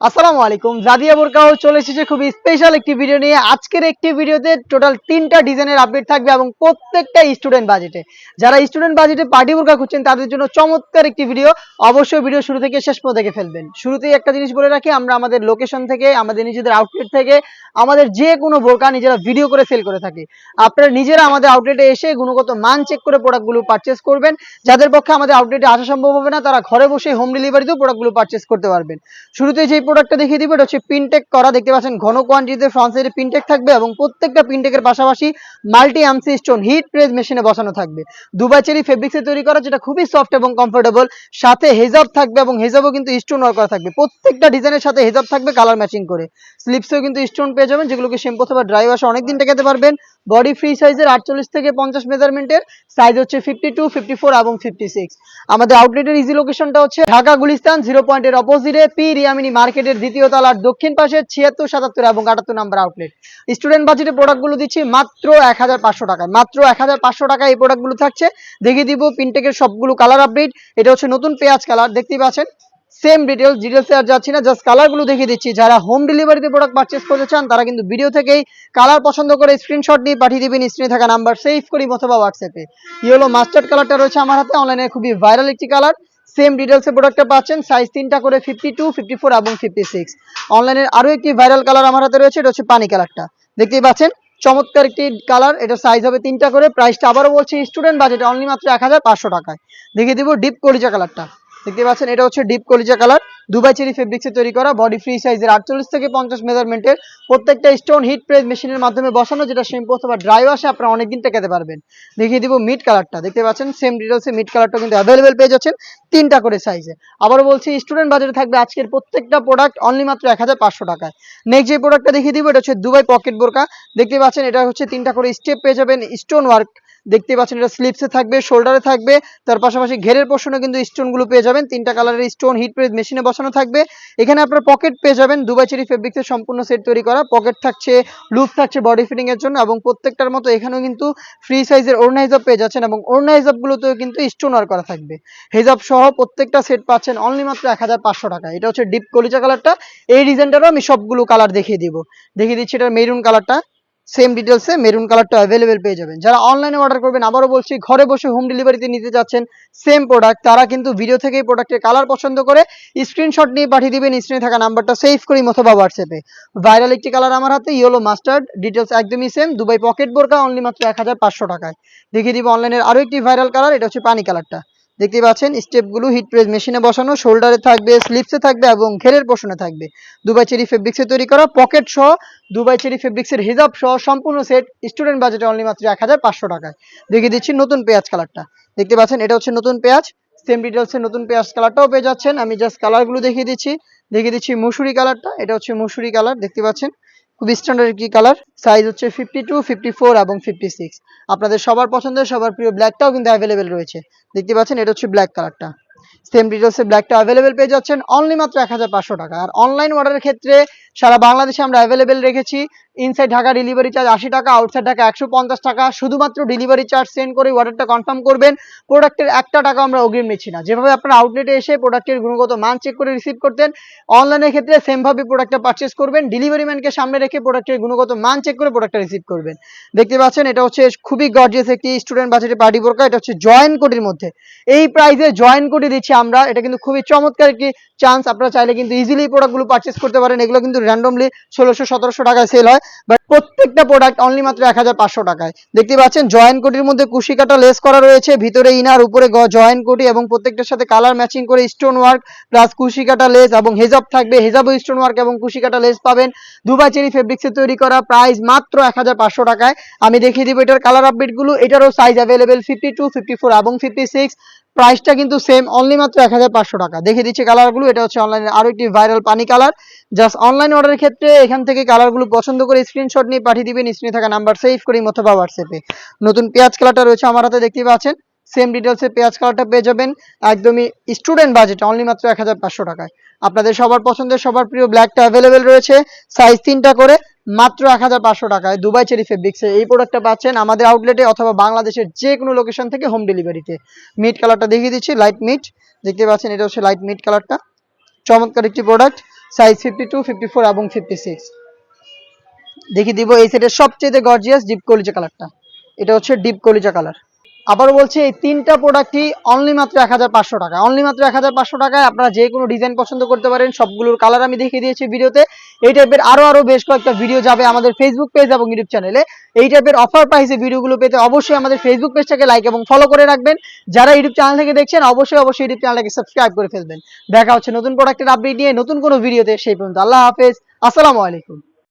আসসালামু আলাইকুম। জাদিয়া বোরকাও চলে এসেছে খুবই স্পেশাল একটি ভিডিও নিয়ে। আজকের একটি ভিডিওতে টোটাল 3টা ডিজাইনের আপডেট থাকবে এবং প্রত্যেকটা স্টুডেন্ট বাজেটে। যারা স্টুডেন্ট বাজেটে পার্টি বোরকা খুঁজছেন তাদের জন্য চমৎকার একটি ভিডিও। অবশ্যই ভিডিও শুরু থেকে শেষ পর্যন্ত দেখে ফেলবেন। শুরুতেই একটা জিনিস বলে রাখি, আমরা আমাদের লোকেশন থেকে, আমাদের নিজেদের আউটলেট থেকে আমাদের যে কোনো বোরকা নিজেরা ভিডিও করে সেল করে থাকি। আপনারা নিজেরা আমাদের আউটলেটে এসে গুণগত মান চেক করে প্রোডাক্টগুলো পারচেস করবেন। যাদের পক্ষে আমাদের আউটলেটে আসা সম্ভব হবে না তারা ঘরে বসে হোম ডেলিভারিতেও প্রোডাক্টগুলো পারচেস করতে পারবেন। শুরুতে যে প্রোডাক্টটা দেখিয়ে দিব এটা হচ্ছে পিনটেক করা, দেখতে পাচ্ছেন ঘন কোয়ান্টিটিতে ফ্রন্ট সাইডে পিনটেক থাকবে এবং প্রত্যেকটা পিনটেকের পাশাপাশি multi MC stone hit press মেশিনে বসানো থাকবে। দুবাই চেরি ফেব্রিক্সে তৈরি করা, যেটা খুবই সফট এবং কমফোর্টেবল। সাথে হেজাব থাকবে এবং হেজাবও কিন্তু স্টোন ওয়ার্ক করা থাকবে। প্রত্যেকটা ডিজাইনের সাথে হেজাব থাকবে কালার ম্যাচিং করে। স্লিপসেও কিন্তু স্টোন পেয়ে যাবেন, যেগুলোকে শ্যাম্পু অথবা ড্রাই ওয়াশে অনেকদিন টেকাতে পারবেন। বডি ফ্রি সাইজের 48 থেকে 50 মেজারমেন্টের, সাইজ হচ্ছে 52, 54 এবং 56। আমাদের আউটলেটের ইজি লোকেশনটা হচ্ছে ঢাকা গুলিস্তান 0 পয়েন্টের অপোজিটে পি রিয়ামিনী মার্কেটের দ্বিতীয় তলার দক্ষিণ পাশে 76, 77 এবং 78 নাম্বার আউটলেট। স্টুডেন্ট বাজেটে প্রোডাক্টগুলো দিচ্ছি মাত্র 1500 টাকায়। মাত্র 1500 টাকায় এই প্রোডাক্টগুলো থাকছে। দেখিয়ে দিব পিনটেকের সবগুলো কালার আপডেট। এটা হচ্ছে নতুন পেঁয়াজ কালার, দেখতেই পাচ্ছেন। সেম ডিটেলসে আর যাচ্ছি না, জাস্ট কালারগুলো দেখিয়ে দিচ্ছি। যারা হোম ডেলিভারিতে প্রোডাক্ট পারচেস করতে চান তারা কিন্তু ভিডিও থেকেই কালার পছন্দ করে স্ক্রিনশট নিয়ে পাঠিয়ে দিবেন স্ক্রিনে থাকা নাম্বার সেভ করি অথবা হোয়াটসঅ্যাপে। ইয়েলো মাস্টার্ড কালারটা রয়েছে আমার হাতে, অনলাইনে খুবই ভাইরাল একটি কালার। সেম ডিটেলসে প্রোডাক্টটা পাচ্ছেন, সাইজ 3টা করে 52, 54 এবং 56। অনলাইনের আরো একটি ভাইরাল কালার আমার হাতে রয়েছে, এটা হচ্ছে পানি কালারটা, দেখতেই পাচ্ছেন। চমৎকার একটি কালার, এটা সাইজ হবে 3টা করে। প্রাইসটা আবারও বলছি স্টুডেন্ট বাজেটে অনলি মাত্র 1500 টাকায়। দেখিয়ে দিব ডিপ কলিজা কালারটা, দেখতে পাচ্ছেন। এটা হচ্ছে ডিপ কলিজা কালার, দুবাই চেরি ফেব্রিক্সে তৈরি করা, বডি ফ্রি সাইজের 48 থেকে 50 মেজারমেন্টের, প্রত্যেকটা স্টোন হিট প্রেস মেশিনের মাধ্যমে বসানো, যেটা শ্যাম্পু অথবা ড্রাই ওয়াশে আপনারা অনেকদিন টেকাতে পারবেন। দেখিয়ে দিব মিড কালারটা, দেখতে পাচ্ছেন। সেম ডিটেলসে মিড কালারটা কিন্তু অ্যাভেলেবেল পেয়ে যাচ্ছেন 3টা করে সাইজে। আবারও বলছি স্টুডেন্ট বাজারে থাকবে আজকের প্রত্যেকটা প্রোডাক্ট অনলি মাত্র 1500 টাকায়। নেক্সট যে প্রোডাক্টটা দেখিয়ে দিব এটা হচ্ছে দুবাই পকেট বোরকা, দেখতে পাচ্ছেন। এটা হচ্ছে 3টা করে স্টেপ পেয়ে যাবেন, স্টোন ওয়ার্ক, দেখতে পাচ্ছেন। এটা স্লিপসে থাকবে, শোল্ডারে থাকবে, তার পাশাপাশি ঘেরের পোর্শনে কিন্তু স্টোনগুলো পেয়ে যাবেন। 3টা কালারের স্টোন হিট প্রেস মেশিনে বসানো থাকবে। এখানে আপনার পকেট পেয়ে যাবেন, দুবাই চেরি ফেব্রিক্সের সম্পূর্ণ সেট তৈরি করা। পকেট থাকছে, লুপ থাকছে বডি ফিটিং এর জন্য, এবং প্রত্যেকটার মতো এখানেও কিন্তু ফ্রি সাইজের ওড়না হিজাব পেয়ে যাচ্ছেন, এবং ওড়না হিজাবগুলোতেও কিন্তু স্টোন ওয়ার্ক করা থাকবে। হিজাব সহ প্রত্যেকটা সেট পাচ্ছেন অনলি মাত্র 1500 টাকা। এটা হচ্ছে ডিপ কলিজা কালারটা। এই ডিজাইনটারও আমি সবগুলো কালার দেখিয়ে দিচ্ছি। এটা মেরুন কালারটা, সেম ডিটেলসে মেরুন কালারটা অ্যাভেলেবেল পেয়ে যাবেন। যারা অনলাইনে অর্ডার করবেন, আবারও বলছি ঘরে বসে হোম ডেলিভারিতে নিতে যাচ্ছেন সেম প্রোডাক্ট, তারা কিন্তু ভিডিও থেকেই প্রোডাক্টের কালার পছন্দ করে স্ক্রিনশট নিয়ে পাঠিয়ে দিবেন স্ক্রিনে থাকা নাম্বারটা সেভ করি অথবা হোয়াটসঅ্যাপে। ভাইরাল একটি কালার আমার হাতে, ইয়েলো মাস্টার্ড, ডিটেলস একদমই সেম। দুবাই পকেট বোরকা অনলি মাত্র 1500 টাকায়। দেখিয়ে দিব অনলাইনের আরো একটি ভাইরাল কালার, এটা হচ্ছে পানি কালারটা, দেখতে পাচ্ছেন। স্টেপগুলো হিট প্রেস মেশিনে বসানো, শোল্ডারে থাকবে, স্লিপসে থাকবে এবং ঘেরের পোর্শনে থাকবে। দুবাই চেরি ফেব্রিক্সে তৈরি করা, পকেট সহ দুবাই চেরি ফেব্রিক্সের হিজাব সহ সম্পূর্ণ সেট স্টুডেন্ট বাজেটে অনলি মাত্র 1500 টাকায়। দেখিয়ে দিচ্ছি নতুন পেঁয়াজ কালারটা, দেখতে পাচ্ছেন। এটা হচ্ছে নতুন পেঁয়াজ, সেম ডিটেলসে নতুন পেঁয়াজ কালারটাও পেয়ে যাচ্ছেন। আমি জাস্ট কালারগুলো দেখিয়ে দিচ্ছি মুসুরি কালারটা, এটা হচ্ছে মুসুরি কালার, দেখতে পাচ্ছেন। খুব স্ট্যান্ডার্ড একটি কালার, সাইজ হচ্ছে 52, 54 এবং 56। আপনাদের সবার পছন্দের সবার প্রিয় ব্ল্যাকটাও কিন্তু অ্যাভেলেবেল রয়েছে, দেখতে পাচ্ছেন। এটা হচ্ছে ব্ল্যাক কালারটা, সেম ডিটেলসে ব্ল্যাকটা অ্যাভেলেবেল পেয়ে যাচ্ছেন অনলি মাত্র 1500 টাকা। আর অনলাইন অর্ডারের ক্ষেত্রে সারা বাংলাদেশে আমরা অ্যাভেলেবেল রেখেছি। ইনসাইড ঢাকা ডেলিভারি চার্জ 80 টাকা, আউটসাইড ঢাকা 150 টাকা। শুধুমাত্র ডেলিভারি চার্জ সেন্ড করে অর্ডারটা কনফার্ম করবেন। প্রোডাক্টের 1টা টাকা আমরা অগ্রিম নিচ্ছি না। যেভাবে আপনারা আউটলেটে এসে প্রোডাক্টের গুণগত মান চেক করে রিসিভ করতেন, অনলাইনের ক্ষেত্রে সেমভাবে প্রোডাক্টটা পারচেস করবেন। ডেলিভারি ম্যানকে সামনে রেখে প্রোডাক্টের গুণগত মান চেক করে প্রোডাক্টটা রিসিভ করবেন। দেখতে পাচ্ছেন এটা হচ্ছে খুবই গর্জিয়াস একটি স্টুডেন্ট বাজেটে পার্টি বোরকা। এটা হচ্ছে জয়েন্ট কোটির মধ্যে, এই প্রাইসে জয়েন্ট কোটি দিচ্ছি আমরা। এটা কিন্তু খুবই চমৎকার একটি চান্স। আপনারা চাইলে কিন্তু ইজিলি প্রোডাক্টগুলো পারচেস করতে পারেন। এগুলো কিন্তু র্যান্ডমলি 1600-1700 টাকায় সেল হয়, বাট প্রত্যেকটা প্রোডাক্ট অনলি মাত্র 1500 টাকায়। দেখতে পাচ্ছেন জয়েন্ট কোটির মধ্যে কুশি কাটা লেস করা রয়েছে, ভিতরে ইনার, উপরে জয়েন্ট কোটি, এবং প্রত্যেকটার সাথে কালার ম্যাচিং করে স্টোন ওয়ার্ক প্লাস কুশি কাটা লেস, এবং হেজাব থাকবে, হেজাবও স্টোন ওয়ার্ক এবং কুশি কাটা লেস পাবেন। দুবাই চেরি ফেব্রিক্সে তৈরি করা, প্রাইস মাত্র 1500 টাকায়। আমি দেখিয়ে দিব এটার কালার আপডেটগুলো। এটারও সাইজ অ্যাভেলেবেল 52, 54 এবং 56। প্রাইসটা কিন্তু সেম, অনলি মাত্র 1500 টাকা। দেখিয়ে দিচ্ছি কালারগুলো। এটা হচ্ছে অনলাইনে আরো একটি ভাইরাল পানি কালার। জাস্ট অনলাইন অর্ডারের ক্ষেত্রে এখান থেকে কালারগুলো পছন্দ করে স্ক্রিনশট নিয়ে পাঠিয়ে দিবেন স্ক্রিনে থাকা নাম্বার সেভ করি অথবা হোয়াটসঅ্যাপে। নতুন পেঁয়াজ কালারটা রয়েছে আমার হাতে, দেখতে পাচ্ছেন। সেম ডিটেলসে পেঁয়াজ কালারটা পেয়ে যাবেন একদমই স্টুডেন্ট বাজেট অনলি মাত্র 1500 টাকায়। আপনাদের সবার পছন্দের সবার প্রিয় ব্ল্যাকটা অ্যাভেলেবেল রয়েছে, সাইজ 3টা করে, মাত্র 1500 টাকায়। দুবাই চেরি ফেব্রিক্সে এই প্রোডাক্টটা পাচ্ছেন আমাদের আউটলেটে অথবা বাংলাদেশের যে কোনো লোকেশন থেকে হোম ডেলিভারিতে। মিড কালারটা দেখিয়ে দিচ্ছি, লাইট মিড, দেখতে পাচ্ছেন। এটা হচ্ছে লাইট মিড কালারটা, চমৎকার একটি প্রোডাক্ট। সাইজ 52, 54 এবং 56। দেখিয়ে দিব এই সেটের সবচেয়ে গর্জিয়াস ডিপ কলিজা কালারটা। এটা হচ্ছে ডিপ কলিজা কালার। আবারও বলছি, এই তিনটা প্রোডাক্টই অনলি মাত্র 1500 টাকা। অনলি মাত্র 1500 টাকায় আপনারা যে কোনো ডিজাইন পছন্দ করতে পারেন। সবগুলোর কালার আমি দেখিয়ে দিয়েছি ভিডিওতে। এই টাইপের আরো বেশ কয়েকটা ভিডিও যাবে আমাদের ফেসবুক পেজ এবং ইউটিউব চ্যানেলে। এই টাইপের অফার প্রাইসে ভিডিওগুলো পেতে অবশ্যই আমাদের ফেসবুক পেজটাকে লাইক এবং ফলো করে রাখবেন। যারা ইউটিউব চ্যানেল থেকে দেখছেন অবশ্যই ইউটিউব চ্যানেলটাকে সাবস্ক্রাইব করে ফেলবেন। দেখা হচ্ছে নতুন প্রোডাক্টের আপডেট নিয়ে নতুন কোনো ভিডিওতে। সেই পর্যন্ত আল্লাহ হাফেজ, আসসালামু আলাইকুম।